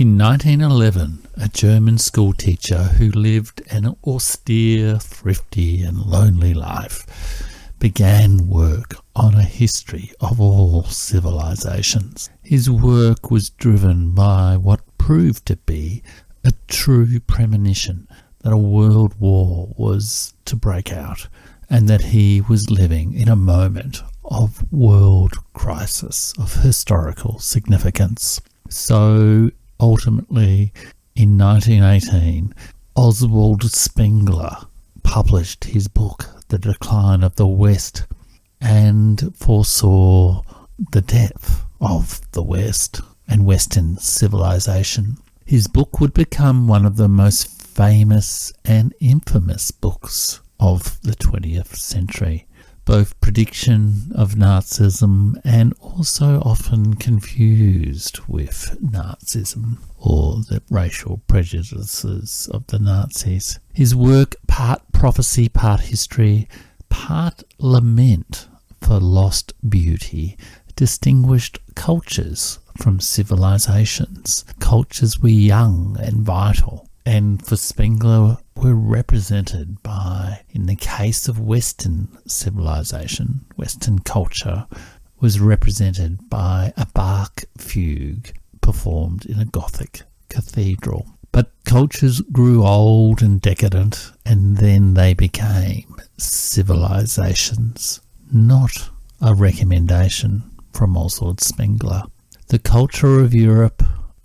In 1911, a German schoolteacher who lived an austere, thrifty and lonely life began work on a history of all civilizations. His work was driven by what proved to be a true premonition that a world war was to break out and that he was living in a moment of world crisis of historical significance. So ultimately, in 1918, Oswald Spengler published his book, The Decline of the West, and foresaw the death of the West and Western civilization. His book would become one of the most famous and infamous books of the 20th century, both prediction of Nazism and also often confused with Nazism or the racial prejudices of the Nazis. His work, part prophecy, part history, part lament for lost beauty, distinguished cultures from civilizations. Cultures were young and vital, and for Spengler were represented by, in the case of Western civilization, Western culture, was represented by a Bach fugue performed in a Gothic cathedral. But cultures grew old and decadent, and then they became civilizations, not a recommendation from Oswald Spengler. The culture of Europe,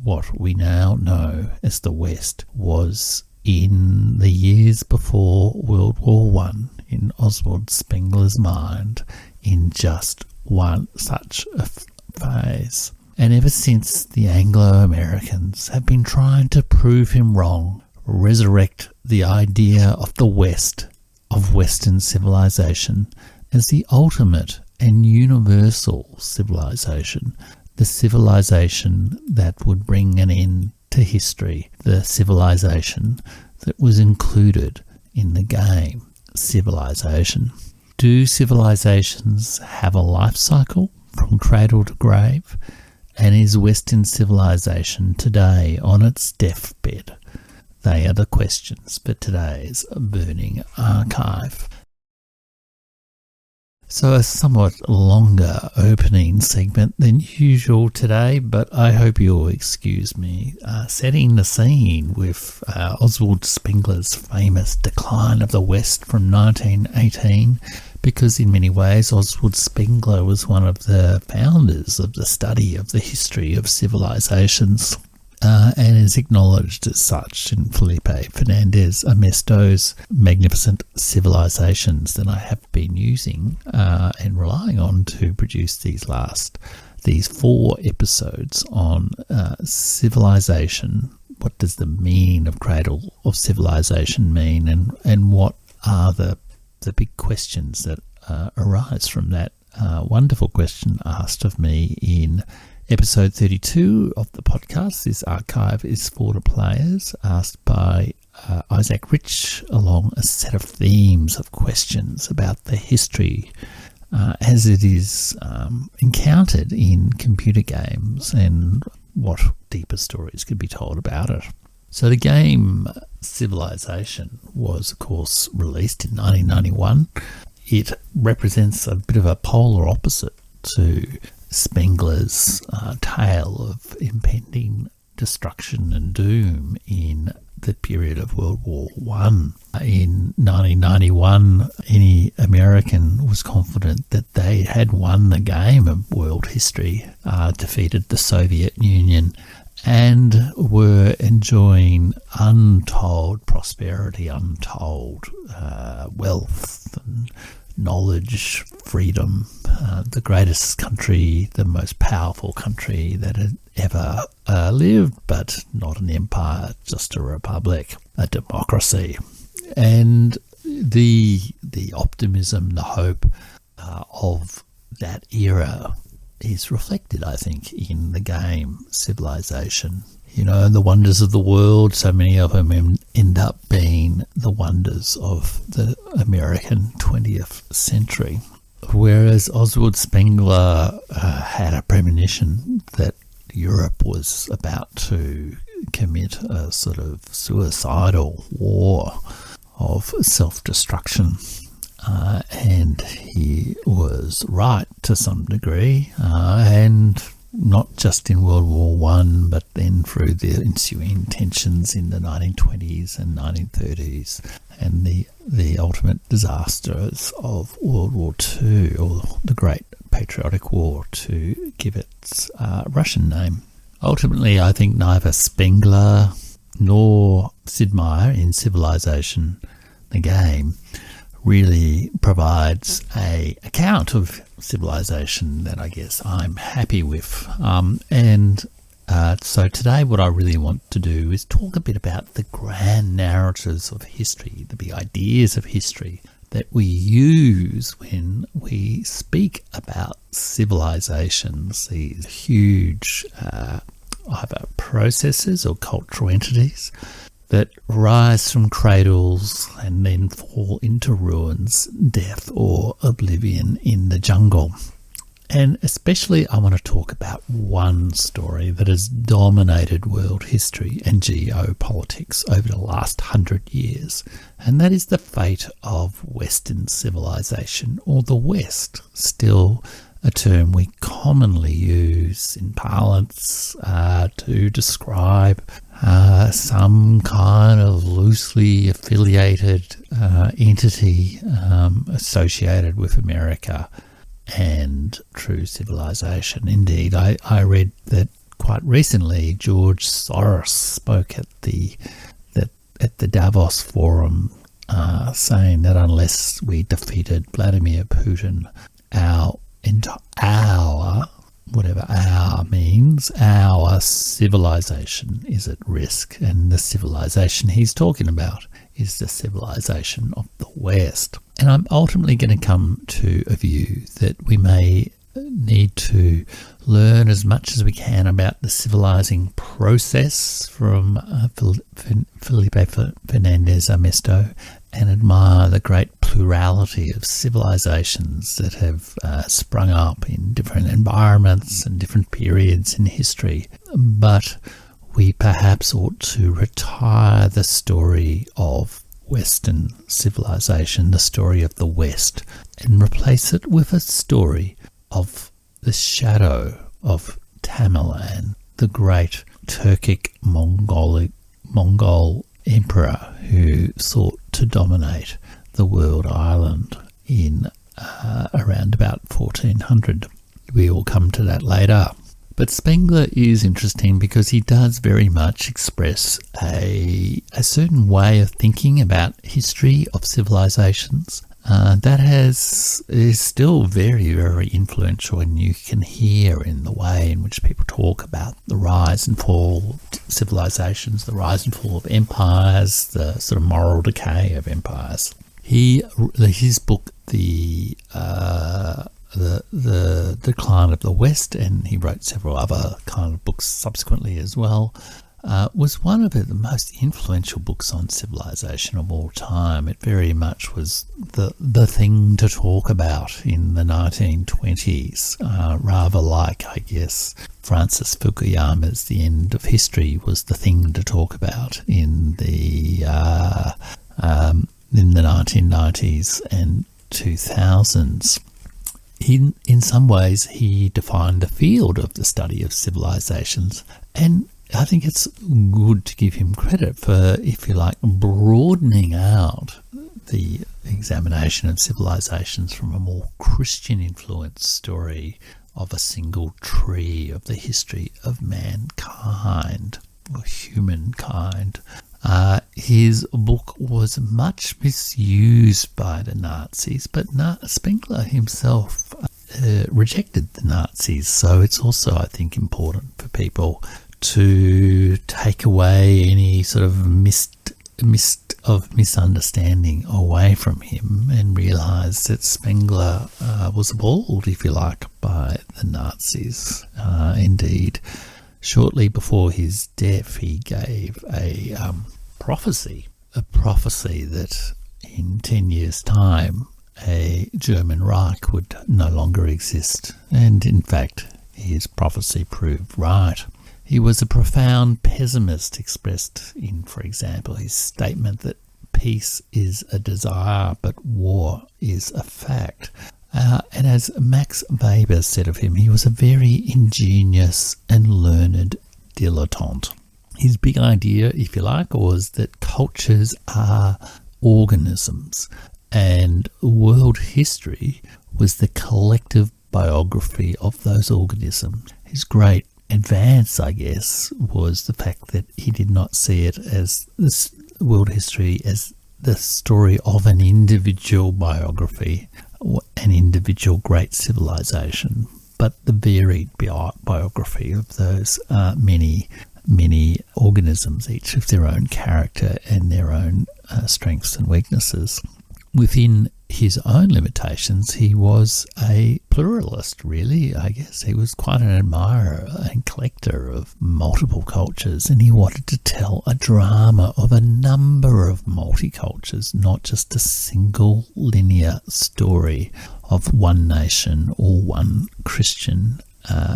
what we now know as the West, was in the years before World War I, in Oswald Spengler's mind, in just one such a phase. And ever since, the Anglo-Americans have been trying to prove him wrong, resurrect the idea of the West, of Western civilization, as the ultimate and universal civilization, the civilization that would bring an end to history, the civilization that was included in the game, civilization. Do civilizations have a life cycle from cradle to grave? And is Western civilization today on its deathbed? They are the questions for today's Burning Archive. So a somewhat longer opening segment than usual today, but I hope you'll excuse me setting the scene with Oswald Spengler's famous Decline of the West from 1918, because in many ways Oswald Spengler was one of the founders of the study of the history of civilizations, and is acknowledged as such in Felipe Fernandez Amesto's magnificent Civilizations that I have been using and relying on to produce these 4 episodes on civilization. What does the meaning of cradle of civilization mean, and what are the big questions that arise from that wonderful question asked of me in Episode 32 of the podcast. This archive is for the players, asked by Isaac Rich along a set of themes of questions about the history as it is encountered in computer games and what deeper stories could be told about it. So the game Civilization was, of course, released in 1991. It represents a bit of a polar opposite to Spengler's tale of impending destruction and doom in the period of World War I. In 1991, any American was confident that they had won the game of world history, defeated the Soviet Union, and were enjoying untold prosperity, untold wealth and knowledge, freedom, the greatest country, the most powerful country that had ever lived, but not an empire, just a republic, a democracy. And the optimism, the hope of that era is reflected, I think, in the game Civilization. You know, the wonders of the world, so many of them end up being the wonders of the American 20th century. Whereas Oswald Spengler had a premonition that Europe was about to commit a sort of suicidal war of self-destruction. And he was right to some degree, and not just in World War One, but then through the ensuing tensions in the 1920s and 1930s, and the ultimate disasters of World War Two, or the Great Patriotic War, to give its Russian name. Ultimately, I think neither Spengler nor Sid Meier in Civilization, the game, really provides a account of civilization that I guess I'm happy with. So today what I really want to do is talk a bit about the grand narratives of history, the big ideas of history that we use when we speak about civilizations, these huge either processes or cultural entities that rise from cradles and then fall into ruins, death or oblivion in the jungle. And especially I want to talk about one story that has dominated world history and geopolitics over the last 100 years, and that is the fate of Western civilization, or the West, still a term we commonly use in parlance to describe some kind of loosely affiliated entity associated with America and true civilization. Indeed, I read that quite recently George Soros spoke at the Davos Forum, saying that unless we defeated Vladimir Putin, whatever our means, our civilization is at risk. And the civilization he's talking about is the civilization of the West. And I'm ultimately going to come to a view that we may need to learn as much as we can about the civilizing process from Felipe Fernandez Armesto, and admire the great plurality of civilizations that have sprung up in different environments and different periods in history. But we perhaps ought to retire the story of Western civilization, the story of the West, and replace it with a story of the shadow of Tamerlan, the great Turkic Mongol emperor who sought to dominate the world island in around about 1400. We will come to that later. But Spengler is interesting because he does very much express a certain way of thinking about history of civilizations that is still very, very influential, and you can hear in the way in which people talk about the rise and fall of civilizations, the rise and fall of empires, the sort of moral decay of empires. His book, The Decline of the West, and he wrote several other kind of books subsequently as well, was one of the most influential books on civilization of all time. It very much was the thing to talk about in the 1920s, rather like, I guess, Francis Fukuyama's The End of History was the thing to talk about in the 1990s and 2000s. In some ways, he defined the field of the study of civilizations, and I think it's good to give him credit for, if you like, broadening out the examination of civilizations from a more Christian-influenced story of a single tree of the history of mankind, or humankind. His book was much misused by the Nazis, but Spengler himself rejected the Nazis, so it's also, I think, important for people to take away any sort of misunderstanding away from him and realise that Spengler was appalled, if you like, by the Nazis. Indeed, shortly before his death, he gave a prophecy that in 10 years' time, a German Reich would no longer exist. And in fact, his prophecy proved right. He was a profound pessimist, expressed in, for example, his statement that peace is a desire, but war is a fact. And as Max Weber said of him, he was a very ingenious and learned dilettante. His big idea, if you like, was that cultures are organisms, and world history was the collective biography of those organisms. His great advance, I guess, was the fact that he did not see it as this world history as the story of an individual biography, an individual great civilization, but the varied biography of those many organisms, each with their own character and their own strengths and weaknesses. Within his own limitations, he was a pluralist, really. I guess he was quite an admirer and collector of multiple cultures, and he wanted to tell a drama of a number of multicultures, not just a single linear story of one nation or one Christian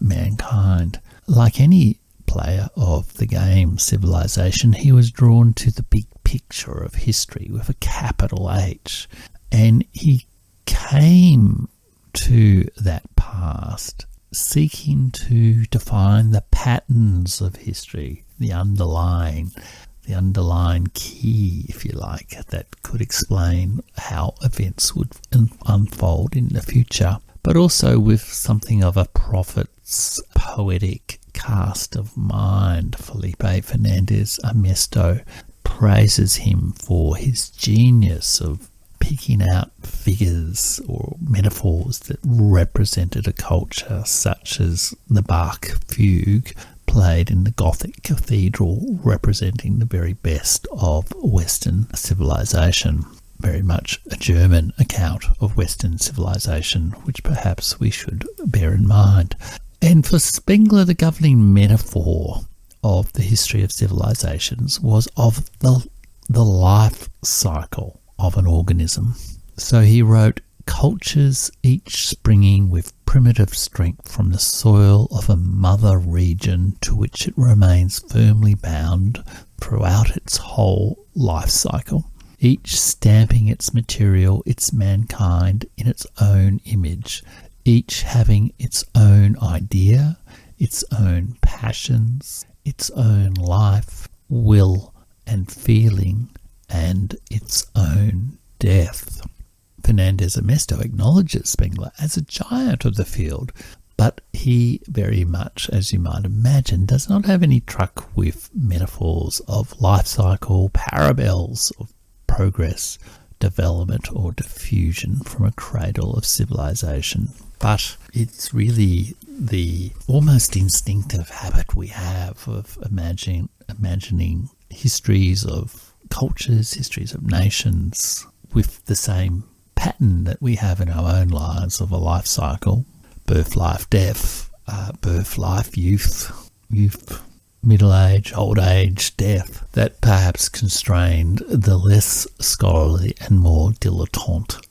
mankind. Like any player of the game Civilization, he was drawn to the big picture of history with a capital H, and he came to that past seeking to define the patterns of history, the underlying key, if you like, that could explain how events would unfold in the future, but also with something of a prophet's poetic cast of mind. Felipe Fernandez Amesto praises him for his genius of picking out figures or metaphors that represented a culture, such as the Bach fugue played in the Gothic cathedral, representing the very best of Western civilization. Very much a German account of Western civilization, which perhaps we should bear in mind. And for Spengler, the governing metaphor of the history of civilizations was of the life cycle of an organism. So he wrote, cultures each springing with primitive strength from the soil of a mother region to which it remains firmly bound throughout its whole life cycle, each stamping its material, its mankind, in its own image, each having its own idea, its own passions, its own life, will and feeling, and its own death. Fernandez Amesto acknowledges Spengler as a giant of the field, but he very much, as you might imagine, does not have any truck with metaphors of life cycle, parallels of progress, development, or diffusion from a cradle of civilization. But it's really the almost instinctive habit we have of imagining histories of cultures, histories of nations, with the same pattern that we have in our own lives of a life cycle: birth, life, death, birth, life, youth, middle age, old age, death, that perhaps constrained the less scholarly and more dilettante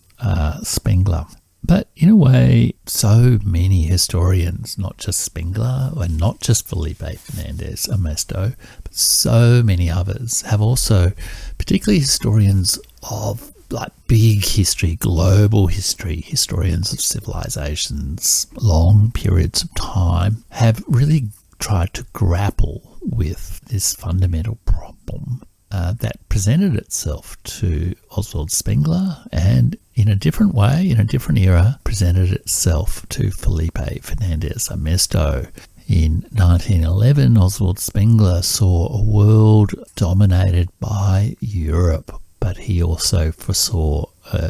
Spengler. But in a way, so many historians, not just Spengler and not just Felipe Fernandez Amesto, but so many others have also, particularly historians of like big history, global history, historians of civilizations, long periods of time, have really tried to grapple with this fundamental problem that presented itself to Oswald Spengler, and in a different way, in a different era, presented itself to Felipe Fernandez Amesto. In 1911, Oswald Spengler saw a world dominated by Europe, but he also foresaw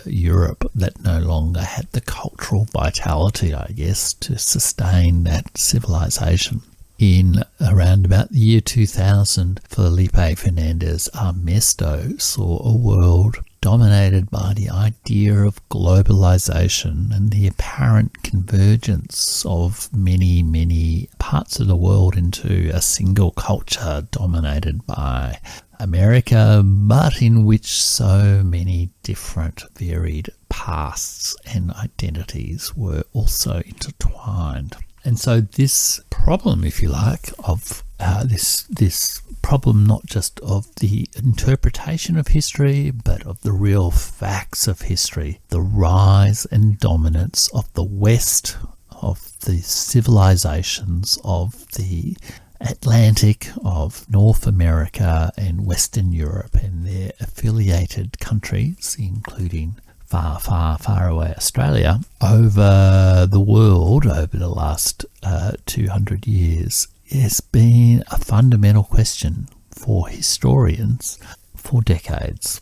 Europe that no longer had the cultural vitality, I guess, to sustain that civilization. In around about the year 2000, Felipe Fernandez Amesto saw a world dominated by the idea of globalization and the apparent convergence of many, many parts of the world into a single culture dominated by America, but in which so many different varied pasts and identities were also intertwined. And so this problem, if you like, of this problem not just of the interpretation of history, but of the real facts of history, the rise and dominance of the West, of the civilizations of the Atlantic, of North America and Western Europe and their affiliated countries, including far, far, far away Australia, over the world over the last 200 years has been a fundamental question for historians for decades.